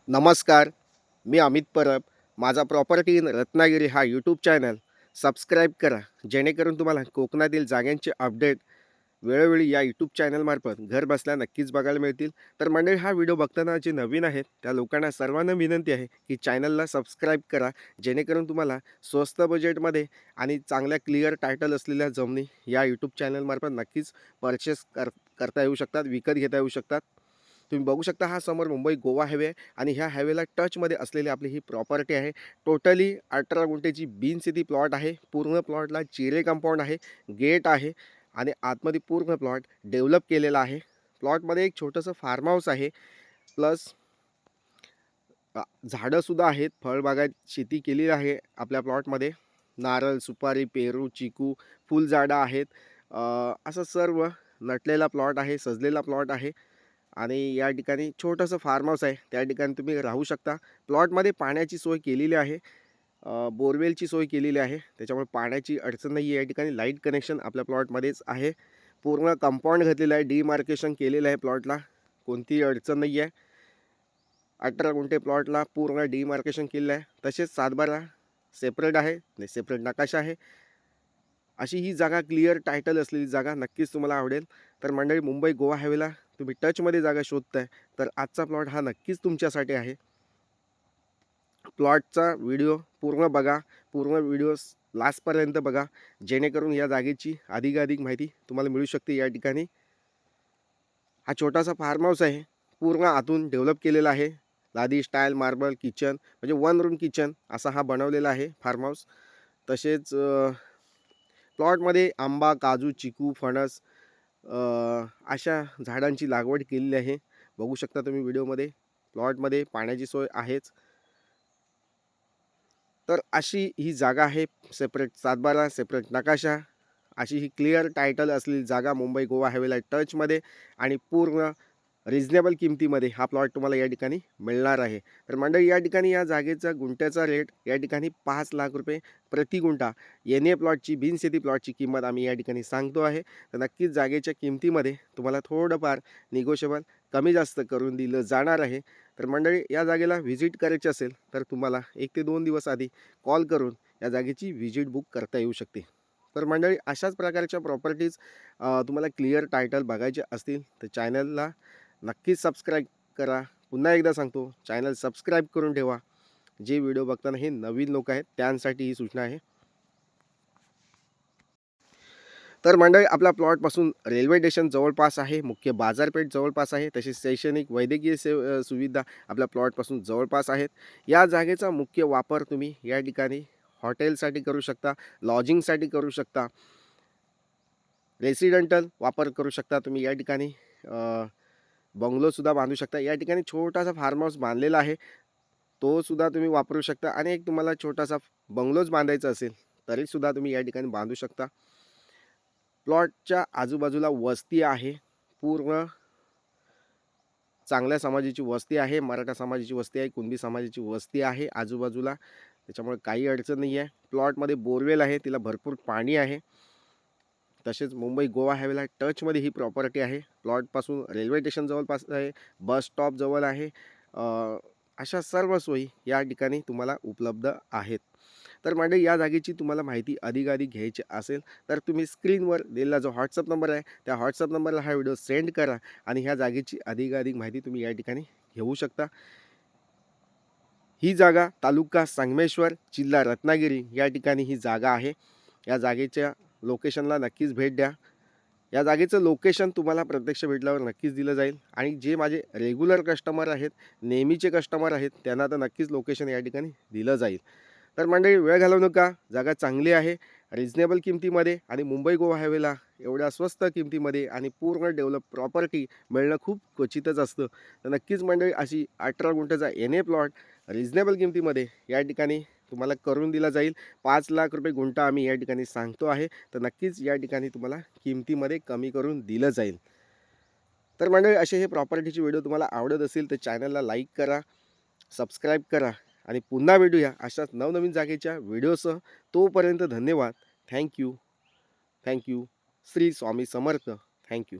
नमस्कार. मी अमित परब. माझा property in Ratnagiri हा यूट्यूब चॅनल सबस्क्राईब करा, जेणेकरून तुम्हाला कोकणातील जागांचे अपडेट वेळोवेळी या यूट्यूब चॅनलमार्फत घर बसल्या नक्कीच बघायला मिळतील. तर मंडळी, हा व्हिडिओ बघताना जे नवीन आहेत त्या लोकांना सर्वांना विनंती आहे की चॅनलला सबस्क्राईब करा, जेणेकरून तुम्हाला स्वस्त बजेटमध्ये आणि चांगल्या क्लिअर टायटल असलेल्या जमिनी या यूट्यूब चॅनलमार्फत नक्कीच परचेस करता येऊ शकतात, विकत घेता येऊ शकतात. तुम्ही बघू शकता, हा समोर मुंबई गोवा हायवे आहे आणि ह्या हायवेला टचमध्ये असलेली आपली ही प्रॉपर्टी आहे. टोटली 18 गुंठेची बिन सिटी प्लॉट आहे. पूर्ण प्लॉटला चिरे कंपाऊंड आहे, गेट आहे आणि आतमध्ये पूर्ण प्लॉट डेव्हलप केलेला आहे. प्लॉटमध्ये एक छोटंसं फार्म हाऊस आहे, प्लस झाडंसुद्धा आहेत. फळबागात शेती केलेली आहे आपल्या प्लॉटमध्ये. नारळ, सुपारी, पेरू, चिकू, फुलझाडं आहेत. असं सर्व नटलेला प्लॉट आहे, सजलेला प्लॉट आहे. आणि या ठिकाणी छोटंसं फार्म हाऊस आहे, त्या ठिकाणी तुम्ही राहू शकता. प्लॉटमध्ये पाण्याची सोय केलेली आहे, बोरवेलची सोय केलेली आहे, त्याच्यामुळे पाण्याची अडचण नाही आहे. या ठिकाणी लाईट कनेक्शन आपल्या प्लॉटमध्येच आहे. पूर्ण कंपाऊंड घातलेलं आहे, डिमार्केशन केलेलं आहे प्लॉटला, कोणतीही अडचण नाही आहे. 18 गुंठे प्लॉटला पूर्ण डिमार्केशन केलेलं आहे. तसेच 7/12 सेपरेट आहे, नाही सेपरेट नकाशा आहे. अशी ही जागा, क्लिअर टायटल असलेली जागा नक्कीच तुम्हाला आवडेल. तर मंडळी, मुंबई गोवा हायवेला तुम्ही टचमध्ये जागा शोधताय तर आजचा प्लॉट हा नक्कीच तुमच्यासाठी आहे. प्लॉटचा व्हिडिओ पूर्ण बघा, पूर्ण व्हिडिओ लास्टपर्यंत बघा, जेणेकरून या जागेची अधिकाधिक माहिती तुम्हाला मिळू शकते. या ठिकाणी हा छोटासा फार्म हाऊस आहे, पूर्ण आतून डेव्हलप केलेला आहे. लादी स्टाईल, मार्बल किचन, म्हणजे 1 रूम किचन असा हा बनवलेला आहे फार्म हाऊस. तसेच प्लॉटमध्ये आंबा, काजू, चिकू, फणस अशा झाडांची लागवड केलेली आहे. बघू शकता तुम्ही व्हिडिओमध्ये. प्लॉटमध्ये पाण्याची सोय आहेच. तर अशी ही जागा आहे, सेपरेट 7/12 सेपरेट नकाशा, अशी ही क्लिअर टायटल असलेली जागा मुंबई गोवा हायवेला टचमध्ये आणि पूर्ण रिजनेबल किमतीमध्ये हा प्लॉट तुम्हाला या ठिकाणी मिळणार आहे. तर मंडळी, या ठिकाणी या जागेचा गुंठ्याचा रेट या ठिकाणी 5,00,000 रुपये प्रति गुंठा एन ए प्लॉटची, बिनशेती प्लॉटची किंमत आम्ही या ठिकाणी सांगतो आहे. तर नक्कीच जागेच्या किमतीमध्ये तुम्हाला थोडंफार निगोशिएबल कमी जास्त करून दिलं जाणार आहे. तर मंडळी, या जागेला व्हिजिट करायची असेल तर तुम्हाला 1 ते 2 दिवस आधी कॉल करून या जागेची व्हिजिट बुक करता येऊ शकते. तर मंडळी, अशाच प्रकारच्या प्रॉपर्टीज तुम्हाला क्लिअर टायटल बघायचे असतील तर चॅनलला नक्कीच सबस्क्राईब करा. पुन्हा एकदा सांगतो, चॅनल सबस्क्राईब करून ठेवा. जे व्हिडिओ बघताना हे नवीन लोक आहेत त्यांसाठी ही सूचना आहे. तर मंडळी, आपल्या प्लॉटपासून रेल्वे स्टेशन जवळपास आहे, मुख्य बाजारपेठ जवळपास आहे, तसेच शैक्षणिक वैद्यकीय सुविधा आपल्या प्लॉटपासून जवळपास आहेत. या जागेचा मुख्य वापर तुम्ही या ठिकाणी हॉटेलसाठी करू शकता, लॉजिंगसाठी करू शकता, रेसिडेंटल वापर करू शकता. तुम्ही या ठिकाणी बंगलोसुद्धा बांधू शकता. या ठिकाणी छोटासा फार्म हाऊस बांधलेला आहे, तो सुद्धा तुम्ही वापरू शकता. आणि एक तुम्हाला छोटासा बंगलोज बांधायचा असेल तरीसुद्धा तुम्ही या ठिकाणी बांधू शकता. प्लॉटच्या आजूबाजूला वस्ती आहे, पूर्ण चांगल्या समाजाची वस्ती आहे, मराठा समाजाची वस्ती आहे, कुणबी समाजाची वस्ती आहे आजूबाजूला, त्याच्यामुळे काही अडचण नाही आहे. प्लॉटमध्ये बोरवेल आहे, तिला भरपूर पाणी आहे. तसेच मुंबई गोवा हायवेला टचमध्ये ही प्रॉपर्टी आहे. प्लॉटपासून रेल्वे स्टेशन जवळपास आहे, बस स्टॉप जवळ आहे. अशा सर्व सोयी या ठिकाणी तुम्हाला उपलब्ध आहेत. तर म्हणजे या जागेची तुम्हाला माहिती अधिकाधिक घ्यायची असेल तर तुम्ही स्क्रीनवर दिलेला जो व्हॉट्सअप नंबर आहे त्या व्हॉट्सअप नंबरला हा व्हिडिओ सेंड करा आणि ह्या जागेची अधिकाधिक माहिती तुम्ही या ठिकाणी घेऊ शकता. ही जागा तालुका संगमेश्वर, जिल्हा रत्नागिरी या ठिकाणी ही जागा आहे. या जागेच्या लोकेशनला नक्कीच भेट द्या. या जागेचं लोकेशन तुम्हाला प्रत्यक्ष भेटल्यावर नक्कीच दिलं जाईल. आणि जे माझे रेग्युलर कस्टमर आहेत, नेहमीचे कस्टमर आहेत, त्यांना तर नक्कीच लोकेशन या ठिकाणी दिलं जाईल. तर मंडळी, वेळ घालवू नका. जागा चांगली आहे, रिजनेबल किमतीमध्ये आणि मुंबई गोवा हायवेला एवढ्या स्वस्त किमतीमध्ये आणि पूर्ण डेव्हलप प्रॉपर्टी मिळणं खूप क्वचितच असतं. तर नक्कीच मंडळी, अशी 18 गुंठ्याचा एन ए प्लॉट रिजनेबल किमतीमध्ये या ठिकाणी तुम्हाला करून दिला जाईल. 5,00,000 रुपये गुंठा आम्ही या ठिकाणी सांगतो आहे. तर नक्कीच या ठिकाणी तुम्हाला किमतीमध्ये कमी करून दिलं जाईल. तर मंडळी, असे हे प्रॉपर्टीचे व्हिडिओ तुम्हाला आवडत असेल तर चॅनलला लाईक करा, सबस्क्राईब करा आणि पुन्हा भेटूया अशाच नवनवीन जागेच्या व्हिडिओसह. तोपर्यंत धन्यवाद. Thank you. Thank you. Shri Swami Samarth. Thank you.